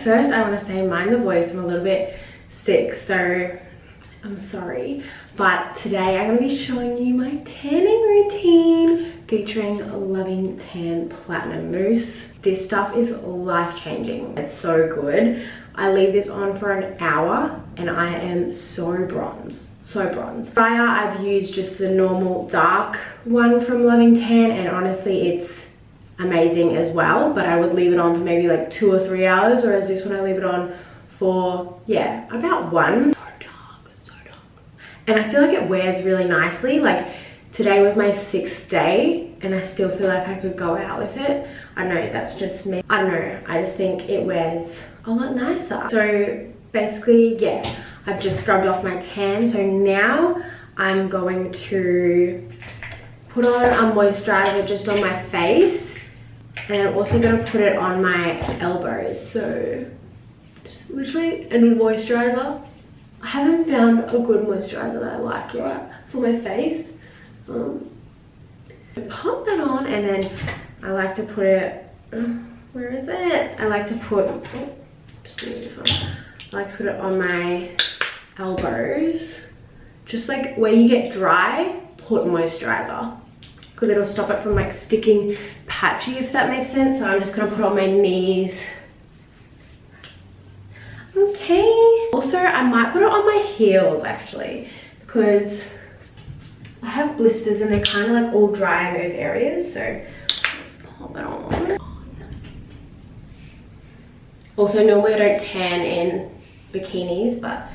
first I want to say, mind the voice, I'm a little bit sick, so I'm sorry. But today I'm going to be showing you my tanning routine featuring Loving Tan Platinum Mousse. This stuff is life-changing. It's so good. I leave this on for an hour and I am so bronze. So bronze. Prior, I've used just the normal dark one from Loving Tan, and honestly it's amazing as well, but I would leave it on for maybe like 2 or 3 hours, whereas this one I leave it on for, yeah, about 1. So dark, so dark. And I feel like it wears really nicely. Like today was my 6th day and I still feel like I could go out with it. I know that's just me. I don't know, I just think it wears a lot nicer. So basically, yeah, I've just scrubbed off my tan. So now I'm going to put on a moisturizer just on my face, and I'm also going to put it on my elbows. So just literally a moisturizer. I haven't found a good moisturizer that I like yet for my face. Pop that on, and then I like to put it, where is it? I like to put, oh, just leave this on. I like to put it on my elbows, just like where you get dry, put moisturizer, because it'll stop it from like sticking patchy, if that makes sense. So I'm just gonna put it on my knees. Okay. Also, I might put it on my heels actually, because I have blisters and they're kind of like all dry in those areas. So let's pop it on. Also, normally I don't tan in bikinis, but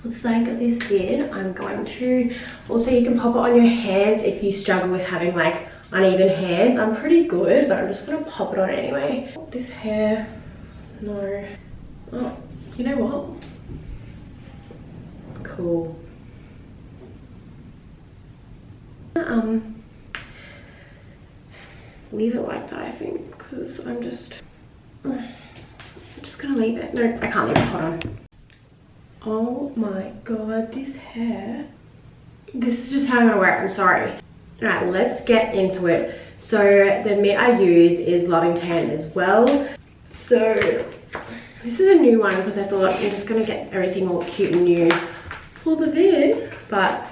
looks like this did. I'm going to, also you can pop it on your hands if you struggle with having like uneven hands. I'm pretty good, but I'm just gonna pop it on anyway. This hair, no. Oh, you know what? Cool. Leave it like that, I think, because I'm just gonna leave it. No, I can't leave it. Hold on. Oh my god, this hair. This is just how I'm gonna wear it. I'm sorry. All right, let's get into it. So the mitt I use is Loving Tan as well. So this is a new one because I thought I'm just gonna get everything all cute and new for the vid, but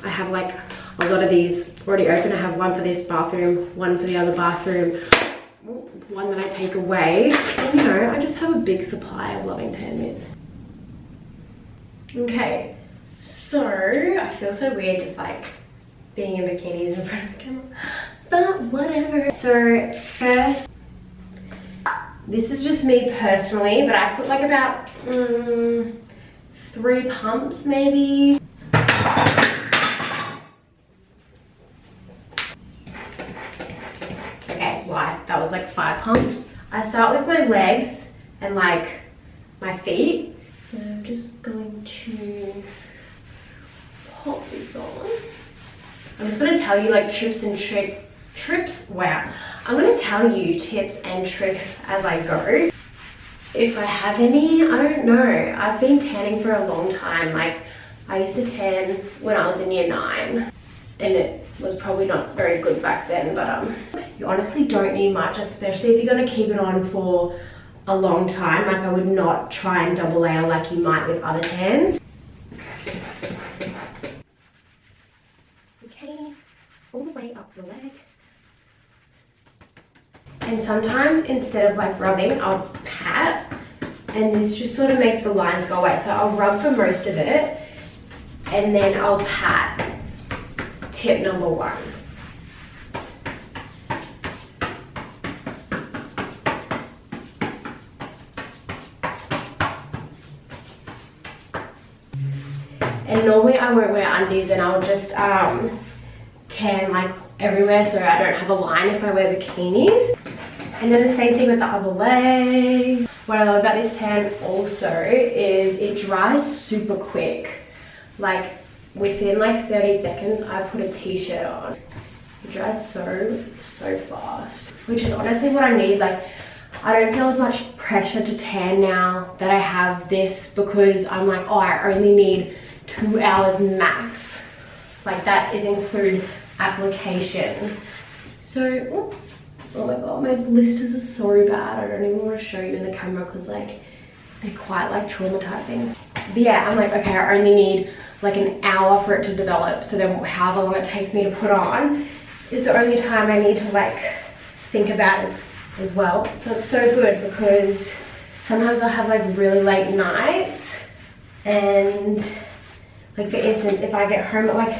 I have like a lot of these already open. I have one for this bathroom, one for the other bathroom, one that I take away. And you know, I just have a big supply of Loving Tan mitts. Okay, so I feel so weird just like being in bikinis in front of the camera, but whatever. So first, this is just me personally, but I put like about 3 pumps maybe. Okay, like that was like 5 pumps. I start with my legs and like my feet. So I'm just going to pop this on. I'm just going to tell you like tips and tricks. Wow. I'm going to tell you tips and tricks as I go. If I have any, I don't know. I've been tanning for a long time. Like I used to tan when I was in year 9 and it was probably not very good back then, but you honestly don't need much, especially if you're going to keep it on for a long time. Like I would not try and double layer like you might with other tans. Okay, all the way up the leg. And sometimes instead of like rubbing, I'll pat, and this just sort of makes the lines go away. So I'll rub for most of it and then I'll pat. Tip number 1. And normally I won't wear undies and I'll just tan like everywhere so I don't have a line if I wear bikinis. And then the same thing with the other leg. What I love about this tan also is it dries super quick. Like within like 30 seconds I put a t-shirt on. It dries so fast, which is honestly what I need. Like I don't feel as much pressure to tan now that I have this, because I'm like, oh, I only need 2 hours max. Like that is include application. So oh my god, my blisters are so bad. I don't even want to show you in the camera because like they're quite like traumatizing. But yeah, I'm like, okay, I only need like an hour for it to develop. So then however long it takes me to put on is the only time I need to like think about as well. So it's so good because sometimes I'll have like really late nights, and like for instance, if I get home at like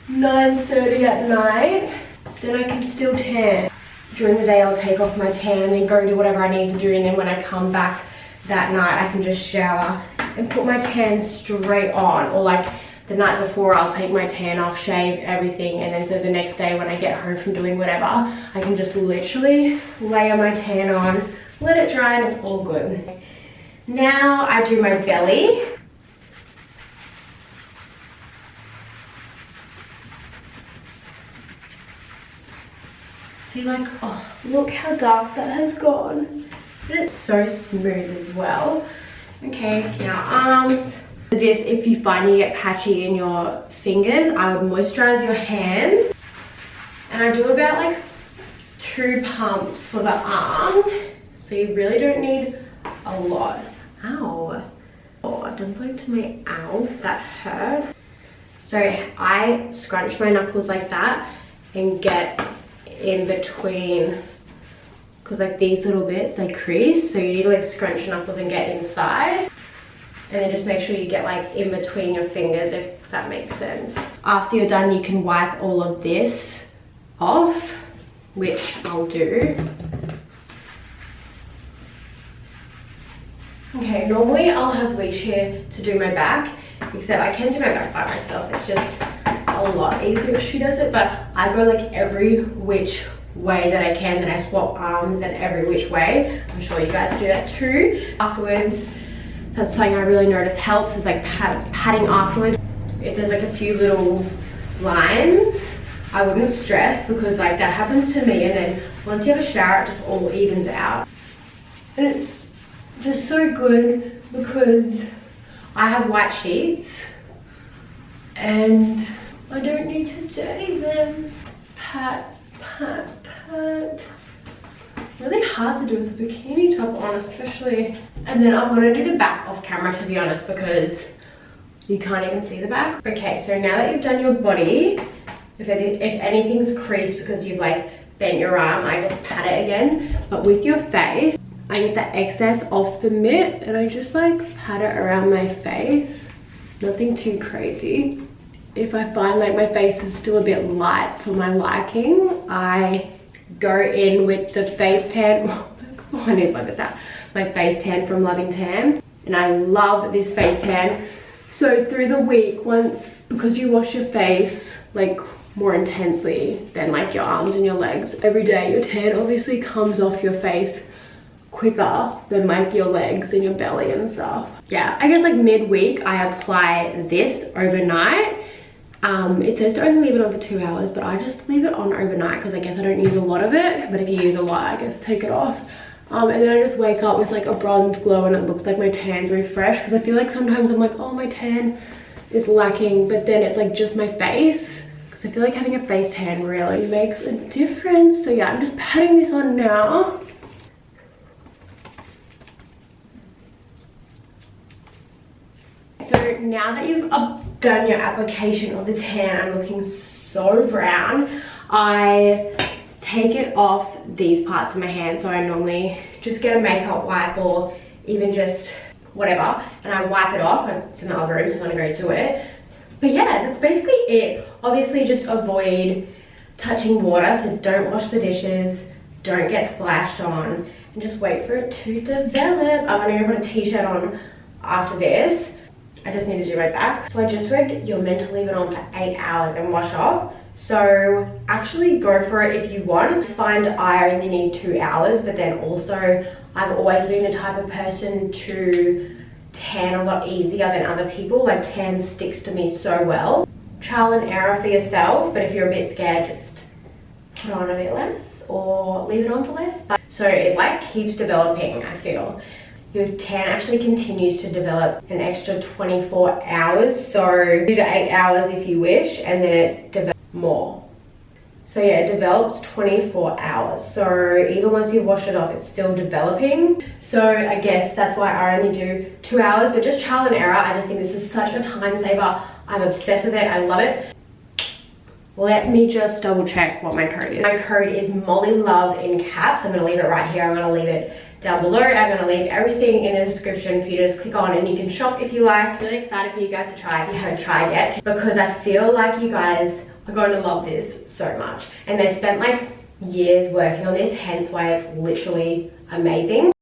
9:30 at night, then I can still tan. During the day I'll take off my tan and then go do whatever I need to do, and then when I come back that night I can just shower and put my tan straight on. Or like the night before I'll take my tan off, shave everything, and then so the next day when I get home from doing whatever, I can just literally layer my tan on, let it dry, and it's all good. Now I do my belly. See, like, oh, look how dark that has gone. And it's so smooth as well. Okay, now arms. For this, if you find you get patchy in your fingers, I would moisturize your hands. And I do about like 2 pumps for the arm. So you really don't need a lot. Ow. Oh, I've done something to my ow. That hurt. So I scrunch my knuckles like that and get in between, because like these little bits, they crease. So you need to like scrunch your knuckles and get inside. And then just make sure you get like in between your fingers, if that makes sense. After you're done, you can wipe all of this off, which I'll do. Okay, normally I'll have Leash here to do my back, except I can do my back by myself. It's just a lot easier if she does it, but I go like every which way that I can, then I swap arms and every which way. I'm sure you guys do that too. Afterwards, that's something I really notice helps, is like patting afterwards. If there's like a few little lines, I wouldn't stress, because like that happens to me, and then once you have a shower it just all evens out. And it's just so good because I have white sheets and I don't need to dirty them. Pat, pat, pat. Really hard to do with a bikini top on, especially. And then I'm gonna do the back off camera, to be honest, because you can't even see the back. Okay, so now that you've done your body, if anything's creased because you've like bent your arm, I just pat it again. But with your face, I get the excess off the mitt and I just like pat it around my face. Nothing too crazy. If I find like my face is still a bit light for my liking, I go in with the face tan. Oh, I need to plug this out. My face tan from Loving Tan, and I love this face tan. So through the week, once, because you wash your face like more intensely than like your arms and your legs every day, your tan obviously comes off your face quicker than like your legs and your belly and stuff. Yeah, I guess like midweek I apply this overnight. It says to only leave it on for 2 hours, but I just leave it on overnight because I guess I don't use a lot of it. But if you use a lot, I guess take it off. And then I just wake up with like a bronze glow and it looks like my tan's refreshed, because I feel like sometimes I'm like, oh, my tan is lacking, but then it's like just my face, because I feel like having a face tan really makes a difference. So yeah, I'm just patting this on now. So now that you've done your application of the tan, I'm looking so brown. I take it off these parts of my hand. So I normally just get a makeup wipe or even just whatever, and I wipe it off. It's in the other room, so I'm gonna go do it. But yeah, that's basically it. Obviously just avoid touching water, so don't wash the dishes, don't get splashed on, and just wait for it to develop. I'm gonna go put a t-shirt on after this. I just need to do my back. So I just read you're meant to leave it on for 8 hours and wash off. So actually go for it if you want. It's fine, I only need 2 hours, but then also I've always been the type of person to tan a lot easier than other people. Like tan sticks to me so well. Trial and error for yourself, but if you're a bit scared, just put on a bit less or leave it on for less. But so it like keeps developing, I feel. Your tan actually continues to develop an extra 24 hours. So do the 8 hours if you wish, and then it develops more. So So yeah, it develops 24 hours. So even once you wash it off, it's still developing. So I guess that's why I only do 2 hours, but just trial and error. I just think this is such a time saver. I'm obsessed with it. I love it. Let me just double check what my code is. My code is MOLLYLOVE in caps. I'm gonna leave it right here. I'm gonna leave it down below. I'm gonna leave everything in the description for you to just click on and you can shop if you like. I'm really excited for you guys to try if you haven't tried yet, because I feel like you guys are going to love this so much. And they spent like years working on this, hence why it's literally amazing.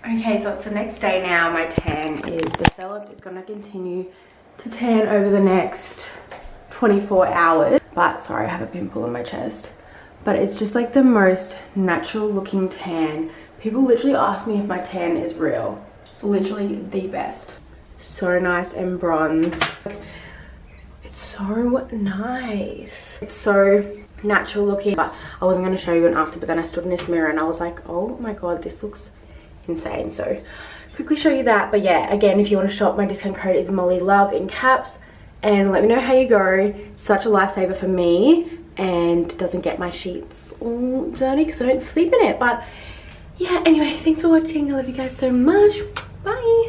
Okay, so it's the next day now. My tan is developed. It's gonna continue to tan over the next 24 hours. But sorry, I have a pimple on my chest. But it's just like the most natural looking tan. People literally ask me if my tan is real. It's literally the best. So nice and bronze. It's so nice. It's so natural looking. But I wasn't going to show you an after, but then I stood in this mirror and I was like, oh my god, this looks insane. So quickly show you that. But yeah, again, if you want to shop, my discount code is MOLLYLOVE in caps. And let me know how you go. It's such a lifesaver for me. And doesn't get my sheets all dirty because I don't sleep in it. But yeah, anyway, thanks for watching. I love you guys so much. Bye.